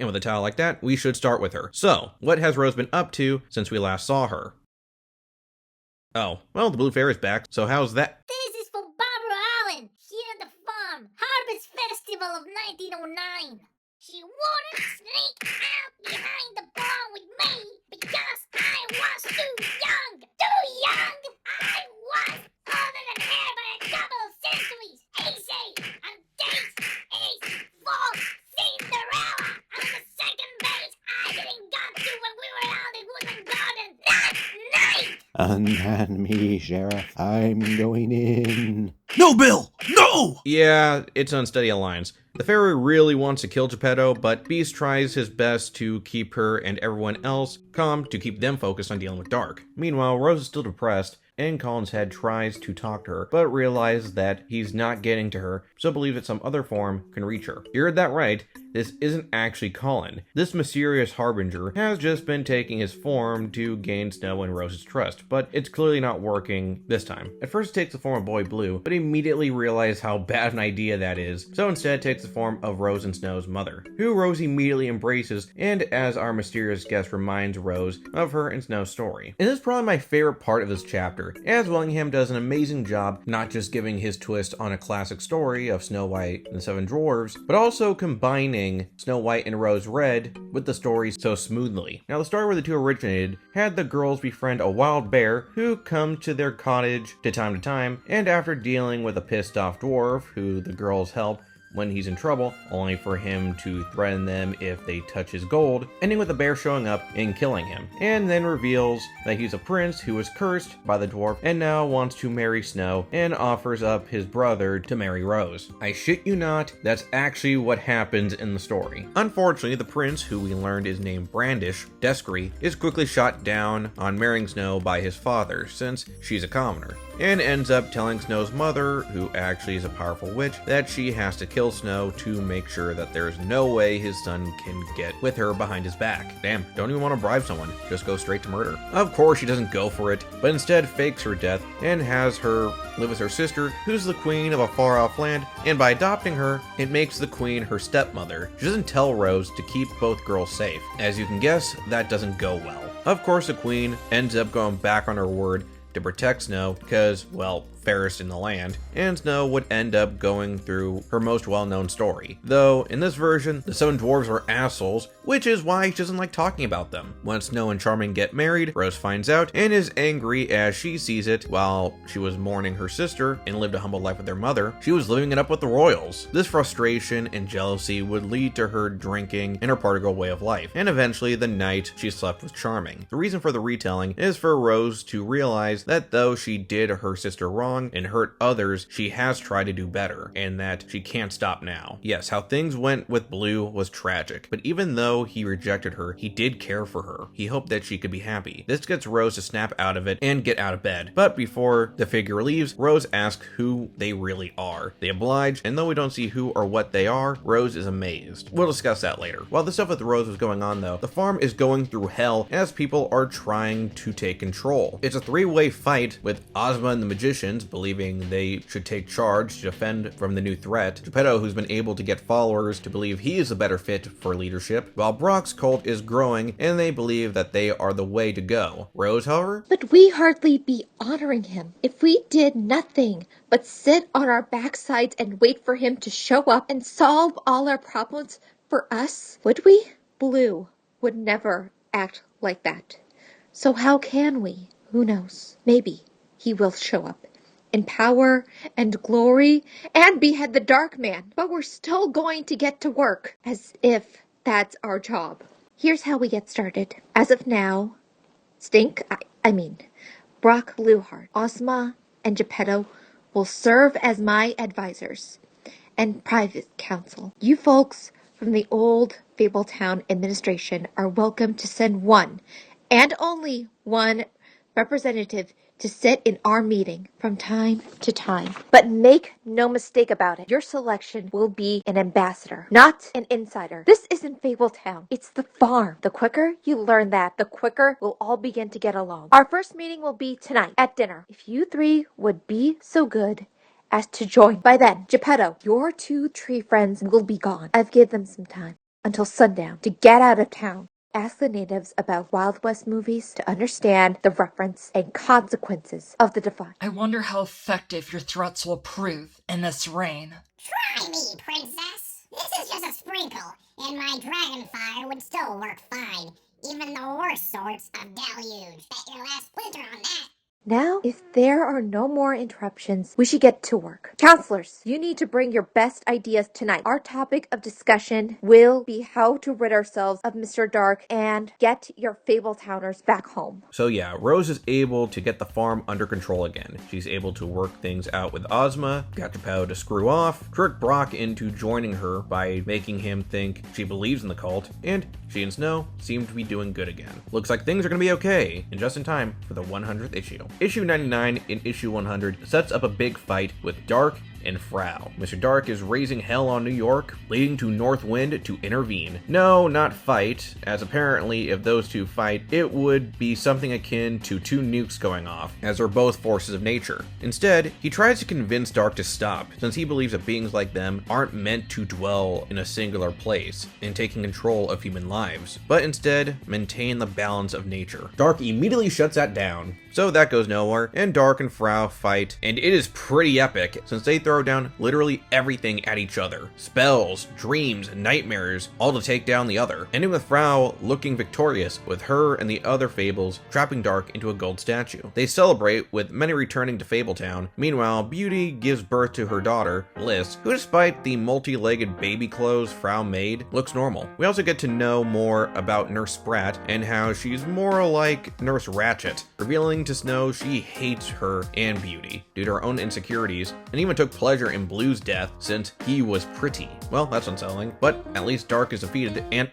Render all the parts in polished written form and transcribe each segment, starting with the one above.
And with a title like that, we should start with her. So, what has Rose been up to since we last saw her? Oh, well, the Blue Fairy's back, so how's that? This is for Barbara Allen, here at the farm. Harvest Festival of 1909. She wouldn't sneak out behind the barn with me because I was too young. Too young? I was older than her by a couple of centuries. Easy. And this is for Cinderella. On the second base I didn't got to when we were out in Woodland Garden last night. Unhand me, Sheriff. I'm going in. No, Bill! No! Yeah, it's unsteady alliance. The fairy really wants to kill Geppetto, but Beast tries his best to keep her and everyone else calm to keep them focused on dealing with Dark. Meanwhile, Rose is still depressed, and Colin's head tries to talk to her, but realizes that he's not getting to her, so believes that some other form can reach her. You heard that right. This isn't actually Colin. This mysterious harbinger has just been taking his form to gain Snow and Rose's trust, but it's clearly not working this time. At first it takes the form of Boy Blue, but immediately realizes how bad an idea that is, so instead it takes the form of Rose and Snow's mother, who Rose immediately embraces, and as our mysterious guest reminds Rose of her and Snow's story. And this is probably my favorite part of this chapter, as Willingham does an amazing job not just giving his twist on a classic story of Snow White and the Seven Dwarfs, but also combining Snow White and Rose Red with the story so smoothly. Now, the story where the two originated had the girls befriend a wild bear who comes to their cottage to time, and after dealing with a pissed off dwarf who the girls help when he's in trouble, only for him to threaten them if they touch his gold, ending with the bear showing up and killing him, and then reveals that he's a prince who was cursed by the dwarf and now wants to marry Snow and offers up his brother to marry Rose. I shit you not, that's actually what happens in the story. Unfortunately, the prince, who we learned is named Brandish Descry, is quickly shot down on marrying Snow by his father, since she's a commoner, and ends up telling Snow's mother, who actually is a powerful witch, that she has to kill Snow to make sure that there's no way his son can get with her behind his back. Damn, don't even want to bribe someone, just go straight to murder. Of course she doesn't go for it, but instead fakes her death and has her live with her sister, who's the queen of a far off land, and by adopting her, it makes the queen her stepmother. She doesn't tell Rose to keep both girls safe. As you can guess, that doesn't go well. Of course the queen ends up going back on her word to protect Snow because, well, fairest in the land, and Snow would end up going through her most well-known story. Though, in this version, the seven dwarves are assholes, which is why she doesn't like talking about them. When Snow and Charming get married, Rose finds out and is angry as she sees it. While she was mourning her sister and lived a humble life with their mother, she was living it up with the royals. This frustration and jealousy would lead to her drinking and her particle way of life, and eventually the night she slept with Charming. The reason for the retelling is for Rose to realize that though she did her sister wrong and hurt others, she has tried to do better, and that she can't stop now. Yes, how things went with Blue was tragic, but even though he rejected her, he did care for her. He hoped that she could be happy. This gets Rose to snap out of it and get out of bed. But before the figure leaves, Rose asks who they really are. They oblige, and though we don't see who or what they are, Rose is amazed. We'll discuss that later. While the stuff with Rose was going on though, the farm is going through hell as people are trying to take control. It's a three-way fight with Ozma and the magicians believing they should take charge to defend from the new threat, Geppetto, who's been able to get followers to believe he is a better fit for leadership, while Brock's cult is growing and they believe that they are the way to go. Rose, however? But we hardly be honoring him if we did nothing but sit on our backsides and wait for him to show up and solve all our problems for us, would we? Blue would never act like that. So how can we? Who knows? Maybe he will show up in power and glory and behead the Dark Man. But we're still going to get to work as if that's our job. Here's how we get started. As of now, Brock Luhart, Ozma, and Geppetto will serve as my advisors and private counsel. You folks from the old Fabletown administration are welcome to send one and only one representative to sit in our meeting from time to time. But make no mistake about it, your selection will be an ambassador, not an insider. This isn't Fabletown, it's the farm. The quicker you learn that, the quicker we'll all begin to get along. Our first meeting will be tonight at dinner. If you three would be so good as to join. By then, Geppetto, your two tree friends will be gone. I've given them some time. until sundown to get out of town. Ask the natives about Wild West movies to understand the reference and consequences of the defy. I wonder how effective your threats will prove in this reign. Try me, princess. This is just a sprinkle, and my dragon fire would still work fine. Even the worst sorts of deluge. Bet your last splinter on that. Now, if there are no more interruptions, we should get to work. Counselors, you need to bring your best ideas tonight. Our topic of discussion will be how to rid ourselves of Mr. Dark and get your Fabletowners back home. So yeah, Rose is able to get the farm under control again. She's able to work things out with Ozma, got Geppetto to screw off, trick Brock into joining her by making him think she believes in the cult, and she and Snow seem to be doing good again. Looks like things are gonna be okay, and just in time for the 100th issue. Issue 99 in issue 100 sets up a big fight with Dark and Frau. Mr. Dark is raising hell on New York, leading to North Wind to intervene. No, not fight, as apparently if those two fight, it would be something akin to two nukes going off, as they're both forces of nature. Instead, he tries to convince Dark to stop, since he believes that beings like them aren't meant to dwell in a singular place and taking control of human lives, but instead maintain the balance of nature. Dark immediately shuts that down. So that goes nowhere, and Dark and Frau fight, and it is pretty epic, since they throw down literally everything at each other. Spells, dreams, nightmares, all to take down the other. Ending with Frau looking victorious, with her and the other Fables trapping Dark into a gold statue. They celebrate, with many returning to Fabletown. Meanwhile, Beauty gives birth to her daughter, Bliss, who despite the multi-legged baby clothes Frau made, looks normal. We also get to know more about Nurse Sprat, and how she's more like Nurse Ratchet, revealing to Snow she hates her and Beauty due to her own insecurities, and even took pleasure in Blue's death since he was pretty. Well, that's unsettling, but at least Dark is defeated and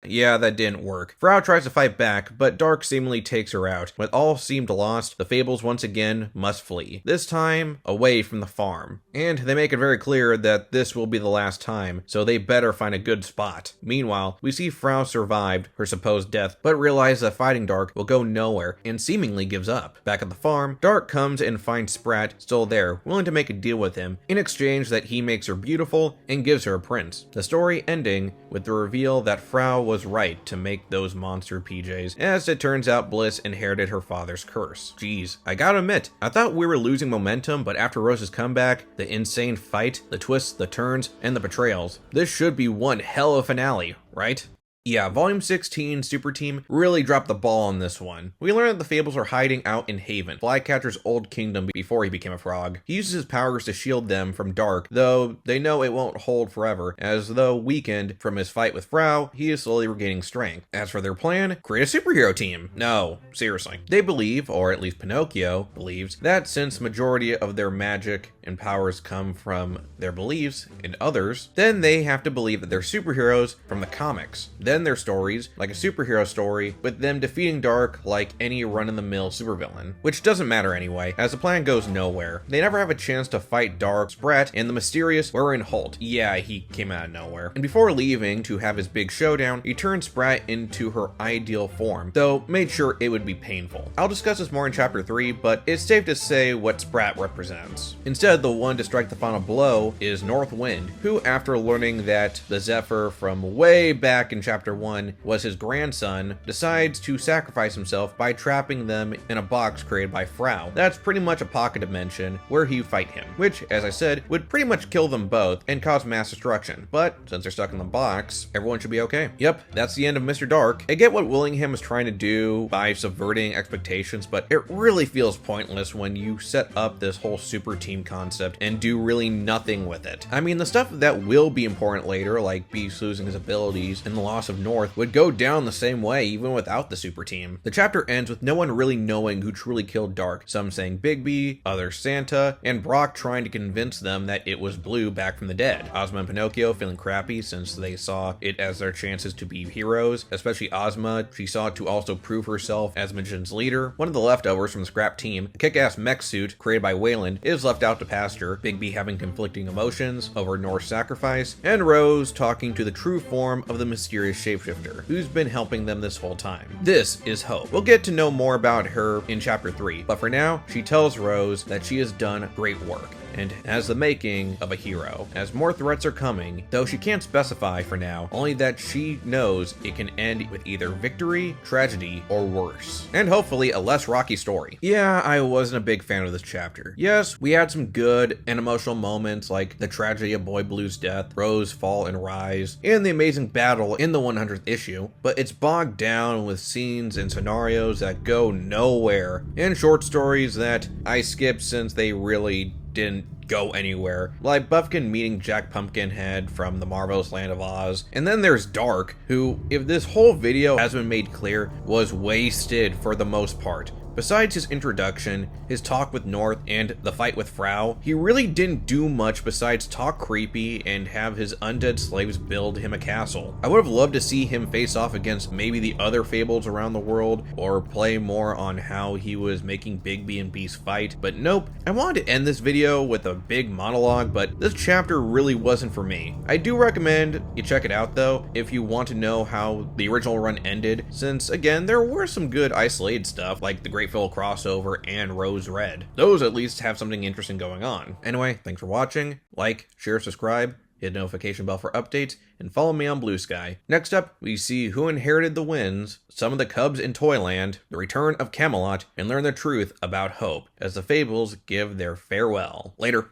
yeah, that didn't work. Frau tries to fight back, but Dark seemingly takes her out. When all seemed lost, the Fables once again must flee, this time away from the farm. And they make it very clear that this will be the last time, so they better find a good spot. Meanwhile, we see Frau survived her supposed death, but realizes that fighting Dark will go nowhere and seemingly gives up. Back at the farm, Dark comes and finds Sprat still there, willing to make a deal with him, in exchange that he makes her beautiful and gives her a prince. The story ending with the reveal that Frau was right to make those monster PJs, as it turns out Bliss inherited her father's curse. Jeez, I gotta admit, I thought we were losing momentum, but after Rose's comeback, the insane fight, the twists, the turns, and the betrayals, this should be one hell of a finale, right? Yeah, Volume 16 Super Team really dropped the ball on this one. We learn that the Fables are hiding out in Haven, Flycatcher's old kingdom before he became a frog. He uses his powers to shield them from Dark, though they know it won't hold forever, as though weakened from his fight with Frau, he is slowly regaining strength. As for their plan, create a superhero team. No, seriously. They believe, or at least Pinocchio believes, that since majority of their magic and powers come from their beliefs in others, then they have to believe that they're superheroes from the comics. Then their stories, like a superhero story, with them defeating Dark like any run-in-the-mill supervillain. Which doesn't matter anyway, as the plan goes nowhere. They never have a chance to fight Dark, Sprat, and the mysterious Warren Holt. Yeah, he came out of nowhere. And before leaving to have his big showdown, he turned Sprat into her ideal form, though made sure it would be painful. I'll discuss this more in Chapter 3, but it's safe to say what Sprat represents. Instead, the one to strike the final blow is North Wind, who, after learning that the Zephyr from way back in Chapter 1 was his grandson, decides to sacrifice himself by trapping them in a box created by Frau. That's pretty much a pocket dimension where he fight him, which, as I said, would pretty much kill them both and cause mass destruction. But since they're stuck in the box, everyone should be okay. Yep, that's the end of Mr. Dark. I get what Willingham is trying to do by subverting expectations, but it really feels pointless when you set up this whole super team concept and do really nothing with it. I mean, the stuff that will be important later, like Beast losing his abilities and the loss of North, would go down the same way even without the super team. The chapter ends with no one really knowing who truly killed Dark, some saying Bigby, others Santa, and Brock trying to convince them that it was Blue back from the dead. Ozma and Pinocchio feeling crappy since they saw it as their chances to be heroes, especially Ozma. She saw it to also prove herself as Magician's leader. One of the leftovers from the scrap team, a kick-ass mech suit created by Wayland, is left out to pasture, Bigby having conflicting emotions over North's sacrifice, and Rose talking to the true form of the mysterious shapeshifter, who's been helping them this whole time. This is Hope. We'll get to know more about her in Chapter 3, but for now, she tells Rose that she has done great work, and has the making of a hero, as more threats are coming, though she can't specify for now, only that she knows it can end with either victory, tragedy, or worse. And hopefully a less rocky story. Yeah, I wasn't a big fan of this chapter. Yes, we had some good and emotional moments like the tragedy of Boy Blue's death, Rose fall and rise, and the amazing battle in the 100th issue, but it's bogged down with scenes and scenarios that go nowhere, and short stories that I skipped since they really didn't go anywhere, like Buffkin meeting Jack Pumpkinhead from the Marvelous Land of Oz. And then there's Dark, who, if this whole video has been made clear, was wasted for the most part. Besides his introduction, his talk with North, and the fight with Frau, he really didn't do much besides talk creepy and have his undead slaves build him a castle. I would have loved to see him face off against maybe the other Fables around the world, or play more on how he was making Bigby and Beast fight, but nope. I wanted to end this video with a big monologue, but this chapter really wasn't for me. I do recommend you check it out though, if you want to know how the original run ended, since again, there were some good isolated stuff, like the Great Fill crossover and Rose Red. Those at least have something interesting going on. Anyway, thanks for watching. Like, share, subscribe, hit the notification bell for updates, and follow me on Blue Sky. Next up, we see who inherited the winds, some of the cubs in Toyland, the return of Camelot, and learn the truth about hope as the Fables give their farewell. Later.